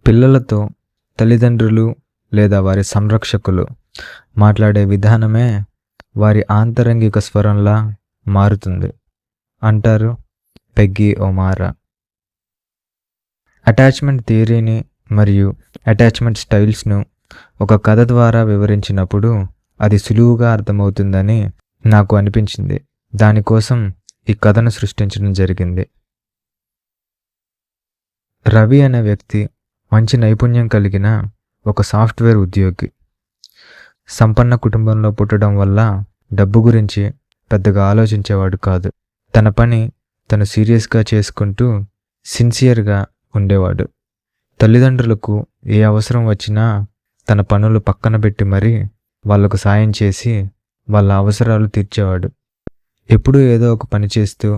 పిల్లలతో తల్లిదండ్రులు లేదా వారి సంరక్షకులు మాట్లాడే విధానమే వారి ఆంతరంగిక స్వరంలా మారుతుంది అంటారు పెగ్గీ ఒమారా. అటాచ్మెంట్ థియరీని మరియు అటాచ్మెంట్ స్టైల్స్ను ఒక కథ ద్వారా వివరించినప్పుడు అది సులువుగా అర్థమవుతుందని నాకు అనిపించింది. దానికోసం ఈ కథను సృష్టించడం జరిగింది. రవి అనే వ్యక్తి మంచి నైపుణ్యం కలిగిన ఒక సాఫ్ట్వేర్ ఉద్యోగి. సంపన్న కుటుంబంలో పుట్టడం వల్ల డబ్బు గురించి పెద్దగా ఆలోచించేవాడు కాదు. తన పని తను సీరియస్గా చేసుకుంటూ సిన్సియర్గా ఉండేవాడు. తల్లిదండ్రులకు ఏ అవసరం వచ్చినా తన పనులు పక్కన పెట్టి మరీ వాళ్లకు సాయం చేసి వాళ్ళ అవసరాలు తీర్చేవాడు. ఎప్పుడూ ఏదో ఒక పని చేస్తూ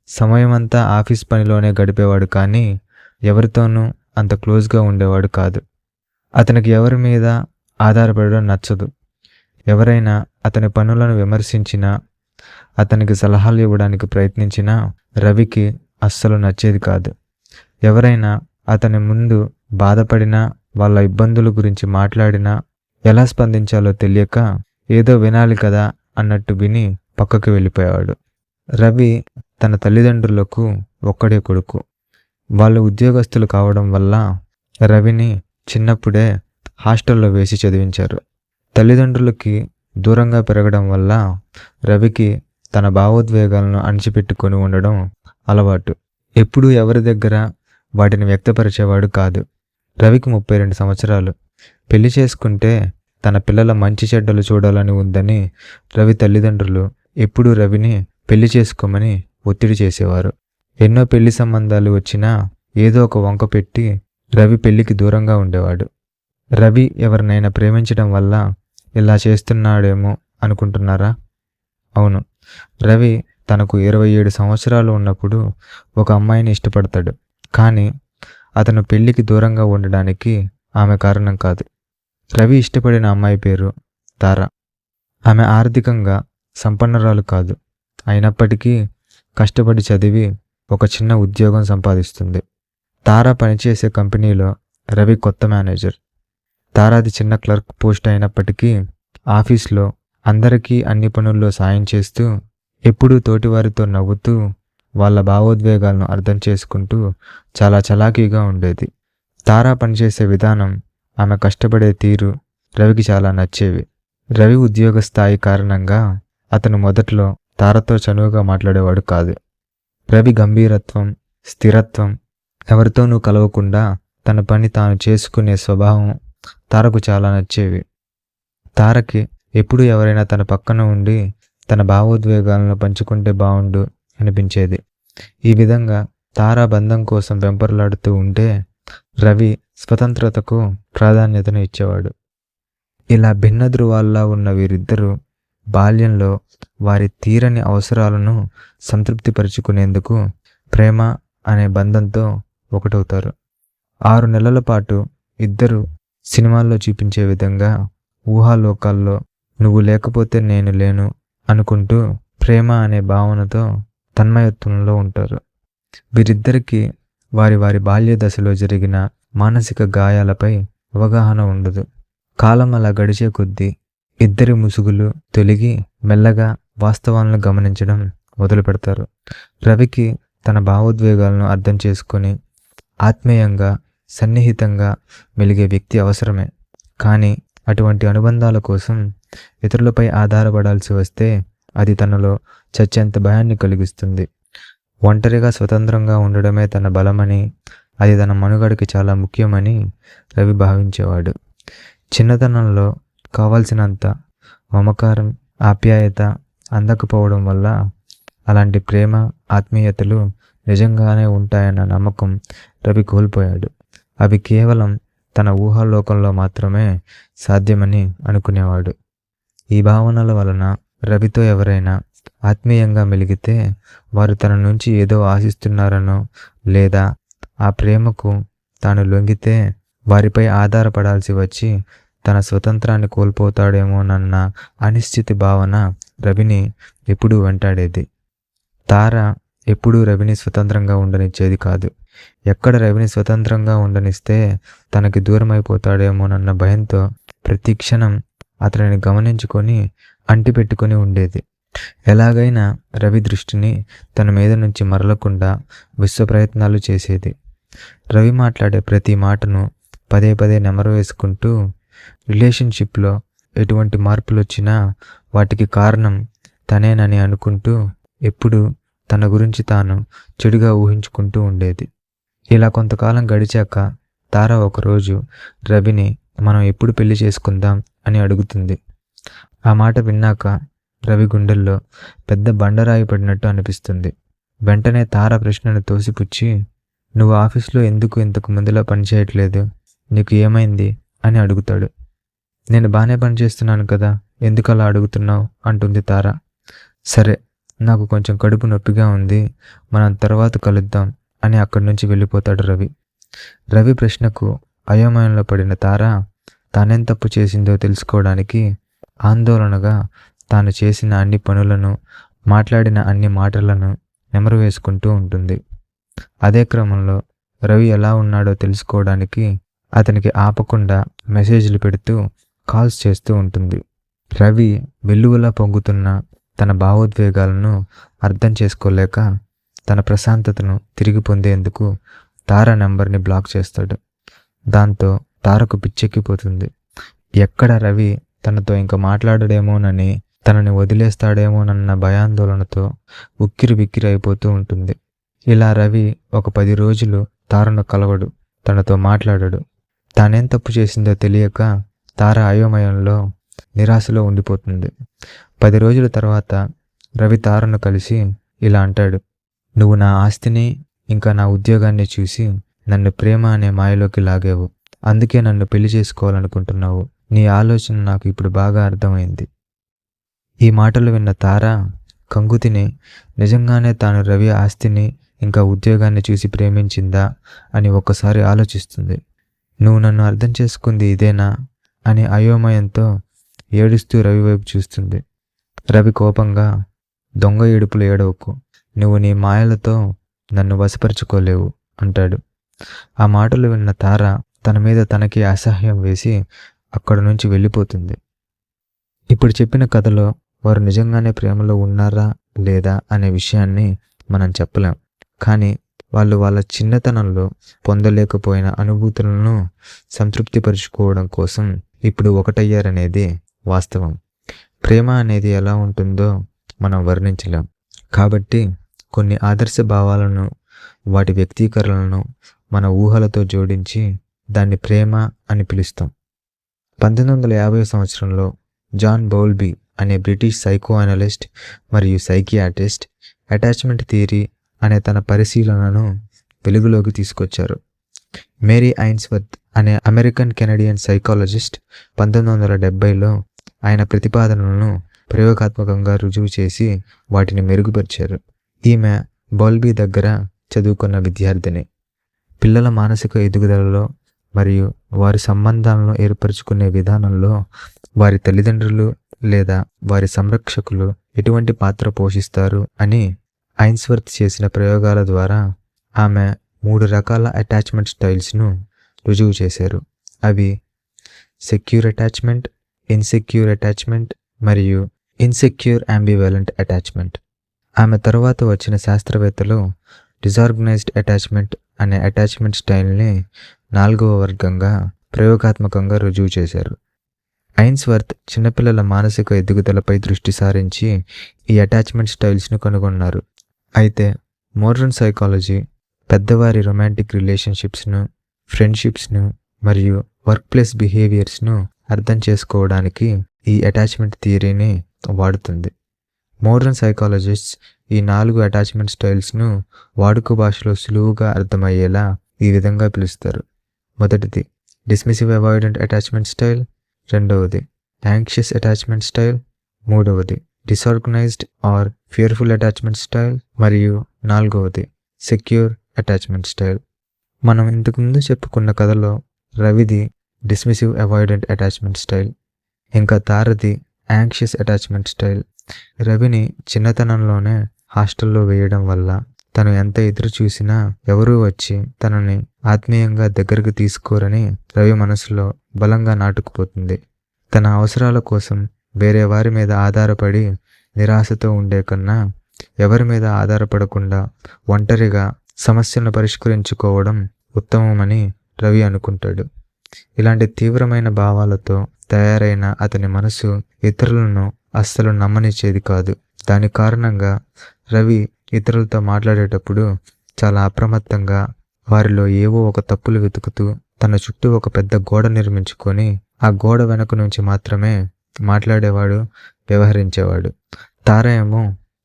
సమయమంతా ఆఫీస్ పనిలోనే గడిపేవాడు, కానీ ఎవరితోనూ అంత క్లోజ్గా ఉండేవాడు కాదు. అతనికి ఎవరి మీద ఆధారపడడం నచ్చదు. ఎవరైనా అతని పనులను విమర్శించినా, అతనికి సలహాలు ఇవ్వడానికి ప్రయత్నించినా రవికి అస్సలు నచ్చేది కాదు. ఎవరైనా అతని ముందు బాధపడినా, వాళ్ళ ఇబ్బందుల గురించి మాట్లాడినా ఎలా స్పందించాలో తెలియక ఏదో వినాలి కదా అన్నట్టు విని పక్కకు వెళ్ళిపోయేవాడు. రవి తన తల్లిదండ్రులకు ఒక్కడే కొడుకు. వాళ్ళు ఉద్యోగస్తులు కావడం వల్ల రవిని చిన్నప్పుడే హాస్టల్లో వేసి చదివించారు. తల్లిదండ్రులకి దూరంగా పెరగడం వల్ల రవికి తన భావోద్వేగాలను అణిచిపెట్టుకొని ఉండడం అలవాటు. ఎప్పుడూ ఎవరి దగ్గర వాటిని వ్యక్తపరిచేవాడు కాదు. రవికి 32 సంవత్సరాలు. పెళ్లి చేసుకుంటే తన పిల్లల మంచి చెడ్డలు చూడాలని ఉందని రవి తల్లిదండ్రులు ఎప్పుడూ రవిని పెళ్లి చేసుకోమని ఒత్తిడి చేసేవారు. ఎన్నో పెళ్లి సంబంధాలు వచ్చినా ఏదో ఒక వంక పెట్టి రవి పెళ్లికి దూరంగా ఉండేవాడు. రవి ఎవరినైనా ప్రేమించడం వల్ల ఇలా చేస్తున్నాడేమో అనుకుంటున్నారా? అవును, రవి తనకు 27 సంవత్సరాలు ఉన్నప్పుడు ఒక అమ్మాయిని ఇష్టపడతాడు. కానీ అతను పెళ్లికి దూరంగా ఉండడానికి ఆమె కారణం కాదు. రవి ఇష్టపడిన అమ్మాయి పేరు తార. ఆమె ఆర్థికంగా సంపన్నురాలు కాదు. అయినప్పటికీ కష్టపడి చదివి ఒక చిన్న ఉద్యోగం సంపాదిస్తుంది. తార పనిచేసే కంపెనీలో రవి కొత్త మేనేజర్. తారాది చిన్న క్లర్క్ పోస్ట్ అయినప్పటికీ ఆఫీస్లో అందరికీ అన్ని పనుల్లో సాయం చేస్తూ, ఎప్పుడూ తోటివారితో నవ్వుతూ, వాళ్ళ భావోద్వేగాలను అర్థం చేసుకుంటూ చాలా చలాకీగా ఉండేది. తారా పనిచేసే విధానం, ఆమె కష్టపడే తీరు రవికి చాలా నచ్చేవి. రవి ఉద్యోగ స్థాయి కారణంగా అతను మొదట్లో తారతో చనువుగా మాట్లాడేవాడు కాదు. రవి గంభీరత్వం, స్థిరత్వం, ఎవరితోనూ కలవకుండా తన పని తాను చేసుకునే స్వభావం తారకు చాలా నచ్చేవి. తారకి ఎప్పుడు ఎవరైనా తన పక్కన ఉండి తన భావోద్వేగాలను పంచుకుంటే బాగుండు అనిపించేది. ఈ విధంగా తారా బంధం కోసం వెంపర్లాడుతూ ఉంటే రవి స్వతంత్రతకు ప్రాధాన్యతను ఇచ్చేవాడు. ఇలా భిన్న ధృవాల్లా ఉన్న వీరిద్దరూ బాల్యంలో వారి తీరని అవసరాలను సంతృప్తిపరుచుకునేందుకు ప్రేమ అనే బంధంతో ఒకటవుతారు. 6 నెలల పాటు ఇద్దరు సినిమాల్లో చూపించే విధంగా ఊహాలోకాల్లో నువ్వు లేకపోతే నేను లేను అనుకుంటూ ప్రేమ అనే భావనతో తన్మయత్వంలో ఉంటారు. వీరిద్దరికీ వారి వారి బాల్య దశలో జరిగిన మానసిక గాయాలపై అవగాహన ఉండదు. కాలం అలా గడిచే కొద్దీ ఇద్దరి ముసుగులు తొలగి మెల్లగా వాస్తవాలను గమనించడం మొదలు పెడతారు. రవికి తన భావోద్వేగాలను అర్థం చేసుకొని ఆత్మీయంగా, సన్నిహితంగా మెలిగే వ్యక్తి అవసరమే. కానీ అటువంటి అనుబంధాల కోసం ఇతరులపై ఆధారపడాల్సి వస్తే అది తనలో చచ్చేంత భయాన్ని కలిగిస్తుంది. ఒంటరిగా స్వతంత్రంగా ఉండడమే తన బలమని, అది తన మనుగడకి చాలా ముఖ్యమని రవి భావించేవాడు. చిన్నతనంలో కావాల్సినంత మమకారం, ఆప్యాయత అందకపోవడం వల్ల అలాంటి ప్రేమ, ఆత్మీయతలు నిజంగానే ఉంటాయన్న నమ్మకం రవి కోల్పోయాడు. అవి కేవలం తన ఊహాలోకంలో మాత్రమే సాధ్యమని అనుకునేవాడు. ఈ భావనల వలన రవితో ఎవరైనా ఆత్మీయంగా మెలిగితే వారు తన నుంచి ఏదో ఆశిస్తున్నారనో, లేదా ఆ ప్రేమకు తాను లొంగితే వారిపై ఆధారపడాల్సి వచ్చి తన స్వతంత్రాన్ని కోల్పోతాడేమోనన్న అనిశ్చితి భావన రవిని ఎప్పుడూ వెంటాడేది. తార ఎప్పుడూ రవిని స్వతంత్రంగా ఉండనిచ్చేది కాదు. ఎక్కడ రవిని స్వతంత్రంగా ఉండనిస్తే తనకి దూరం అయిపోతాడేమోనన్న భయంతో ప్రతి క్షణం అతనిని గమనించుకొని అంటిపెట్టుకొని ఉండేది. ఎలాగైనా రవి దృష్టిని తన మీద నుంచి మరలకుండా విశ్వ ప్రయత్నాలు చేసేది. రవి మాట్లాడే ప్రతి మాటను పదే పదే నెమరు వేసుకుంటూ రిలేషన్షిప్లో ఎటువంటి మార్పులు వచ్చినా వాటికి కారణం తనేనని అనుకుంటూ ఎప్పుడూ తన గురించి తాను చెడుగా ఊహించుకుంటూ ఉండేది. ఇలా కొంతకాలం గడిచాక తార ఒకరోజు రవిని మనం ఎప్పుడు పెళ్లి చేసుకుందాం అని అడుగుతుంది. ఆ మాట విన్నాక రవి గుండెల్లో పెద్ద బండరాయి పడినట్టు అనిపిస్తుంది. వెంటనే తార ప్రశ్నను తోసిపుచ్చి, నువ్వు ఆఫీస్లో ఎందుకు ఇంతకు ముందులా పనిచేయట్లేదు? నీకు ఏమైంది అని అడుగుతాడు. నేను బాగానే పనిచేస్తున్నాను కదా, ఎందుకు అలా అడుగుతున్నావు అంటుంది తార. సరే, నాకు కొంచెం కడుపు నొప్పిగా ఉంది, మనం తర్వాత కలుద్దాం అని అక్కడి నుంచి వెళ్ళిపోతాడు రవి. రవి ప్రశ్నకు అయోమయంలో పడిన తార తానేం తప్పు చేసిందో తెలుసుకోవడానికి ఆందోళనగా తాను చేసిన అన్ని పనులను, మాట్లాడిన అన్ని మాటలను నెమరు వేసుకుంటూ ఉంటుంది. అదే క్రమంలో రవి ఎలా ఉన్నాడో తెలుసుకోవడానికి అతనికి ఆపకుండా మెసేజ్లు పెడుతూ కాల్స్ చేస్తూ ఉంటుంది. రవి వెల్లువలా పొంగుతున్న తన భావోద్వేగాలను అర్థం చేసుకోలేక తన ప్రశాంతతను తిరిగి పొందేందుకు తార నెంబర్ని బ్లాక్ చేస్తాడు. దాంతో తారకు పిచ్చెక్కిపోతుంది. ఎక్కడ రవి తనతో ఇంకా మాట్లాడడేమోనని, తనని వదిలేస్తాడేమోనన్న భయాందోళనతో ఉక్కిరి బిక్కిరి అయిపోతూ ఉంటుంది. ఇలా రవి ఒక 10 రోజులు తారను కలవడు, తనతో మాట్లాడడు. తానేం తప్పు చేసిందో తెలియక తార అయోమయంలో, నిరాశలో ఉండిపోతుంది. 10 రోజుల తర్వాత రవి తారను కలిసి ఇలా అంటాడు. నువ్వు నా ఆస్తిని ఇంకా నా ఉద్యోగాన్ని చూసి నన్ను ప్రేమ అనే మాయలోకి లాగావు. అందుకే నన్ను పెళ్లి చేసుకోవాలనుకుంటున్నావు. నీ ఆలోచన నాకు ఇప్పుడు బాగా అర్థమైంది. ఈ మాటలు విన్న తార కంగుతిని నిజంగానే తాను రవి ఆస్తిని ఇంకా ఉద్యోగాన్ని చూసి ప్రేమించిందా అని ఒక్కసారి ఆలోచిస్తుంది. నువ్వు నన్ను అర్థం చేసుకుంది ఇదేనా అని అయోమయంతో ఏడుస్తూ రవి వైపు చూస్తుంది. రవి కోపంగా, దొంగ ఏడుపులు ఏడవకు, నువ్వు నీ మాయలతో నన్ను వశపరుచుకోలేవు అంటాడు. ఆ మాటలు విన్న తార తన మీద తనకి అసహ్యం వేసి అక్కడి నుంచి వెళ్ళిపోతుంది. ఇప్పుడు చెప్పిన కథలో వారు నిజంగానే ప్రేమలో ఉన్నారా లేదా అనే విషయాన్ని మనం చెప్పలేం. కానీ వాళ్ళు వాళ్ళ చిన్నతనంలో పొందలేకపోయిన అనుభూతులను సంతృప్తిపరుచుకోవడం కోసం ఇప్పుడు ఒకటయ్యారనేది వాస్తవం. ప్రేమ అనేది ఎలా ఉంటుందో మనం వర్ణించలేం. కాబట్టి కొన్ని ఆదర్శ భావాలను, వాటి వ్యక్తీకరణలను మన ఊహలతో జోడించి దాన్ని ప్రేమ అని పిలుస్తాం. 1950 సంవత్సరంలో జాన్ బౌల్బీ అనే బ్రిటిష్ సైకో అనలిస్ట్ మరియు సైకియాట్రిస్ట్ అటాచ్మెంట్ థియరీ అనే తన పరిశీలనను వెలుగులోకి తీసుకొచ్చారు. మేరీ ఐన్స్వర్త్ అనే అమెరికన్ కెనడియన్ సైకాలజిస్ట్ 1970లో ఆయన ప్రతిపాదనలను ప్రయోగాత్మకంగా రుజువు చేసి వాటిని మెరుగుపరిచారు. ఈమె బౌల్బీ దగ్గర చదువుకున్న విద్యార్థిని. పిల్లల మానసిక ఎదుగుదలలో మరియు వారి సంబంధాలను ఏర్పరచుకునే విధానంలో వారి తల్లిదండ్రులు లేదా వారి సంరక్షకులు ఎటువంటి పాత్ర పోషిస్తారు అని ఐన్స్వర్త్ చేసిన ప్రయోగాల ద్వారా ఆమె 3 రకాల అటాచ్మెంట్ స్టైల్స్ను రుజువు చేశారు. అవి సెక్యూర్ అటాచ్మెంట్, ఇన్సెక్యూర్ అటాచ్మెంట్ మరియు ఇన్సెక్యూర్ అంబివాలెంట్ అటాచ్మెంట్. ఆమె తరువాత వచ్చిన శాస్త్రవేత్తలు డిజార్గనైజ్డ్ అటాచ్మెంట్ అనే అటాచ్మెంట్ స్టైల్ని 4వ వర్గంగా ప్రయోగాత్మకంగా రుజువు చేశారు. ఐన్స్వర్త్ చిన్నపిల్లల మానసిక ఎదుగుదలపై దృష్టి సారించి ఈ అటాచ్మెంట్ స్టైల్స్ను కనుగొన్నారు. అయితే మోడర్న్ సైకాలజీ పెద్దవారి రొమాంటిక్ రిలేషన్షిప్స్ను, ఫ్రెండ్షిప్స్ను మరియు వర్క్ ప్లేస్ బిహేవియర్స్ను అర్థం చేసుకోవడానికి ఈ అటాచ్మెంట్ థియరీని వాడుతుంది. మోడర్న్ సైకాలజిస్ట్స్ ఈ 4 అటాచ్మెంట్ స్టైల్స్ను వాడుక భాషలో సులువుగా అర్థమయ్యేలా ఈ విధంగా పిలుస్తారు. మొదటిది డిస్మిసివ్ అవాయిడెంట్ అటాచ్మెంట్ స్టైల్, రెండవది యాంగ్షియస్ అటాచ్మెంట్ స్టైల్, మూడవది disorganised are fearful attachment style మరియు 4వది సెక్యూర్ అటాచ్మెంట్ స్టైల్. మనం ఇంతకుముందు చెప్పుకున్న కథలో రవిది డిస్మిసివ్ అవాయిడెంట్ అటాచ్మెంట్ స్టైల్, ఇంకా తారది యాంగ్షియస్ అటాచ్మెంట్ స్టైల్. రవిని చిన్నతనంలోనే హాస్టల్లో వేయడం వల్ల తను ఎంత ఎదురు చూసినా ఎవరూ వచ్చి తనని ఆత్మీయంగా దగ్గరకు తీసుకోరని రవి మనసులో బలంగా నాటుకుపోతుంది. తన అవసరాల కోసం వేరే వారి మీద ఆధారపడి నిరాశతో ఉండే కన్నా ఎవరి మీద ఆధారపడకుండా ఒంటరిగా సమస్యలను పరిష్కరించుకోవడం ఉత్తమమని రవి అనుకుంటాడు. ఇలాంటి తీవ్రమైన భావాలతో తయారైన అతని మనసు ఇతరులను అస్సలు నమ్మనిచ్చేది కాదు. దాని కారణంగా రవి ఇతరులతో మాట్లాడేటప్పుడు చాలా అప్రమత్తంగా వారిలో ఏవో ఒక తప్పులు వెతుకుతూ తన చుట్టూ ఒక పెద్ద గోడ నిర్మించుకొని ఆ గోడ వెనక నుంచి మాత్రమే మాట్లాడేవాడు, వ్యవహరించేవాడు. తార ఏమో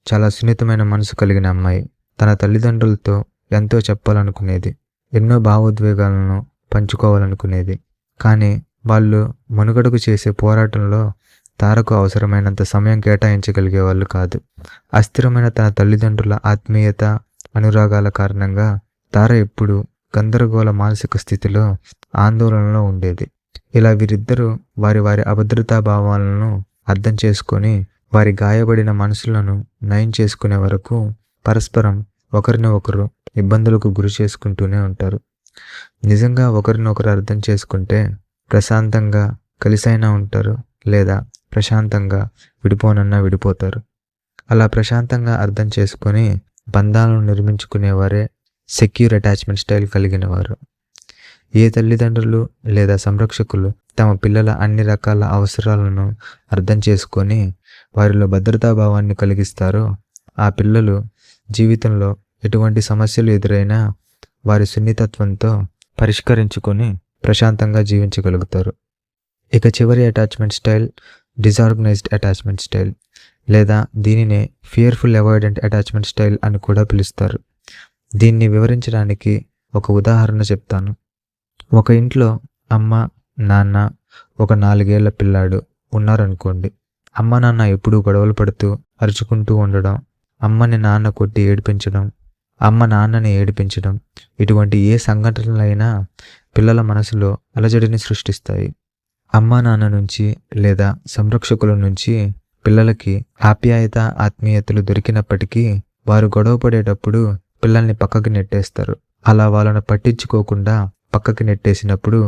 చాలా సున్నితమైన మనసు కలిగిన అమ్మాయి. తన తల్లిదండ్రులతో ఎంతో చెప్పాలనుకునేది, ఎన్నో భావోద్వేగాలను పంచుకోవాలనుకునేది. కానీ వాళ్ళు మనుగడకు చేసే పోరాటంలో తారకు అవసరమైనంత సమయం కేటాయించగలిగే వాళ్ళు కాదు. అస్థిరమైన తన తల్లిదండ్రుల ఆత్మీయత, అనురాగాల కారణంగా తార ఎప్పుడు గందరగోళ మానసిక స్థితిలో, ఆందోళనలో ఉండేది. ఇలా వీరిద్దరూ వారి వారి అభద్రతా భావాలను అర్థం చేసుకొని వారి గాయపడిన మనసులను నయం చేసుకునే వరకు పరస్పరం ఒకరిని ఒకరు ఇబ్బందులకు గురి చేసుకుంటూనే ఉంటారు. నిజంగా ఒకరినొకరు అర్థం చేసుకుంటే ప్రశాంతంగా కలిసైనా ఉంటారు, లేదా ప్రశాంతంగా విడిపోనన్నా విడిపోతారు. అలా ప్రశాంతంగా అర్థం చేసుకొని బంధాలను నిర్మించుకునేవారే సెక్యూర్ అటాచ్మెంట్ స్టైల్ కలిగిన వారు. ఏ తల్లిదండ్రులు లేదా సంరక్షకులు తమ పిల్లల అన్ని రకాల అవసరాలను అర్థం చేసుకొని వారిలో భద్రతాభావాన్ని కలిగిస్తారో ఆ పిల్లలు జీవితంలో ఎటువంటి సమస్యలు ఎదురైనా వారి సున్నితత్వంతో పరిష్కరించుకొని ప్రశాంతంగా జీవించగలుగుతారు. ఇక చివరి attachment style disorganised attachment style, లేదా దీనినే ఫియర్ఫుల్ అవాయిడెంట్ అటాచ్మెంట్ స్టైల్ అని కూడా పిలుస్తారు. దీన్ని వివరించడానికి ఒక ఉదాహరణ చెప్తాను. ఒక ఇంట్లో అమ్మ, నాన్న, ఒక 4 ఏళ్ల పిల్లాడు ఉన్నారనుకోండి. అమ్మ నాన్న ఎప్పుడూ గొడవలు పడుతూ అరుచుకుంటూ ఉండడం, అమ్మని నాన్న కొట్టి ఏడిపించడం, అమ్మ నాన్నని ఏడిపించడం, ఇటువంటి ఏ సంఘటనలైనా పిల్లల మనసులో అలజడిని సృష్టిస్తాయి. అమ్మా నాన్న నుంచి లేదా సంరక్షకుల నుంచి పిల్లలకి ఆప్యాయత, ఆత్మీయతలు దొరికినప్పటికీ వారు గొడవ పడేటప్పుడు పిల్లల్ని పక్కకి నెట్టేస్తారు. అలా వాళ్ళను పట్టించుకోకుండా పక్కకి నెట్టేసినప్పుడు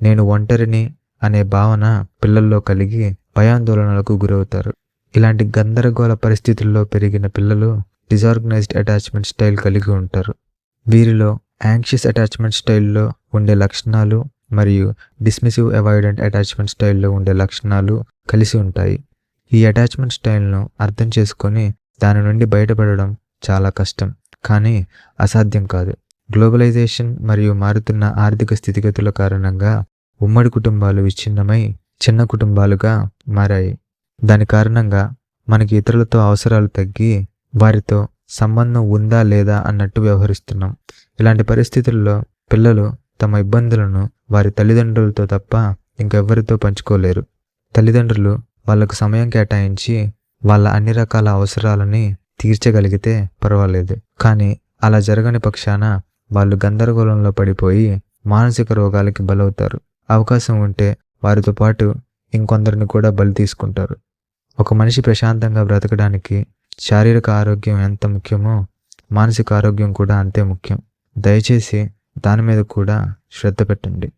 నేను ఒంటరిని అనే భావన పిల్లల్లో కలిగి భయాందోళనలకు గురవుతారు. ఇలాంటి గందరగోళ పరిస్థితుల్లో పెరిగిన పిల్లలు డిజార్గనైజ్డ్ అటాచ్మెంట్ స్టైల్ కలిగి ఉంటారు. వీరిలో యాంగ్షియస్ అటాచ్మెంట్ స్టైల్లో ఉండే లక్షణాలు మరియు డిస్మిసివ్ అవాయిడెంట్ అటాచ్మెంట్ స్టైల్లో ఉండే లక్షణాలు కలిసి ఉంటాయి. ఈ అటాచ్మెంట్ స్టైల్ను అర్థం చేసుకొని దాని నుండి బయటపడడం చాలా కష్టం, కానీ అసాధ్యం కాదు. గ్లోబలైజేషన్ మరియు మారుతున్న ఆర్థిక స్థితిగతుల కారణంగా ఉమ్మడి కుటుంబాలు విచ్ఛిన్నమై చిన్న కుటుంబాలుగా మారాయి. దాని కారణంగా మనకి ఇతరులతో అవసరాలు తగ్గి వారితో సంబంధం ఉందా లేదా అన్నట్టు వ్యవహరిస్తున్నాం. ఇలాంటి పరిస్థితుల్లో పిల్లలు తమ ఇబ్బందులను వారి తల్లిదండ్రులతో తప్ప ఇంకెవ్వరితో పంచుకోలేరు. తల్లిదండ్రులు వాళ్లకు సమయం కేటాయించి వాళ్ళ అన్ని రకాల అవసరాలని తీర్చగలిగితే పర్వాలేదు, కానీ అలా జరగని పక్షాన వాళ్ళు గందరగోళంలో పడిపోయి మానసిక రోగాలకి బలవుతారు. అవకాశం ఉంటే వారితో పాటు ఇంకొందరిని కూడా బలి తీసుకుంటారు. ఒక మనిషి ప్రశాంతంగా బ్రతకడానికి శారీరక ఆరోగ్యం ఎంత ముఖ్యమో మానసిక ఆరోగ్యం కూడా అంతే ముఖ్యం. దయచేసి దాని మీద కూడా శ్రద్ధ పెట్టండి.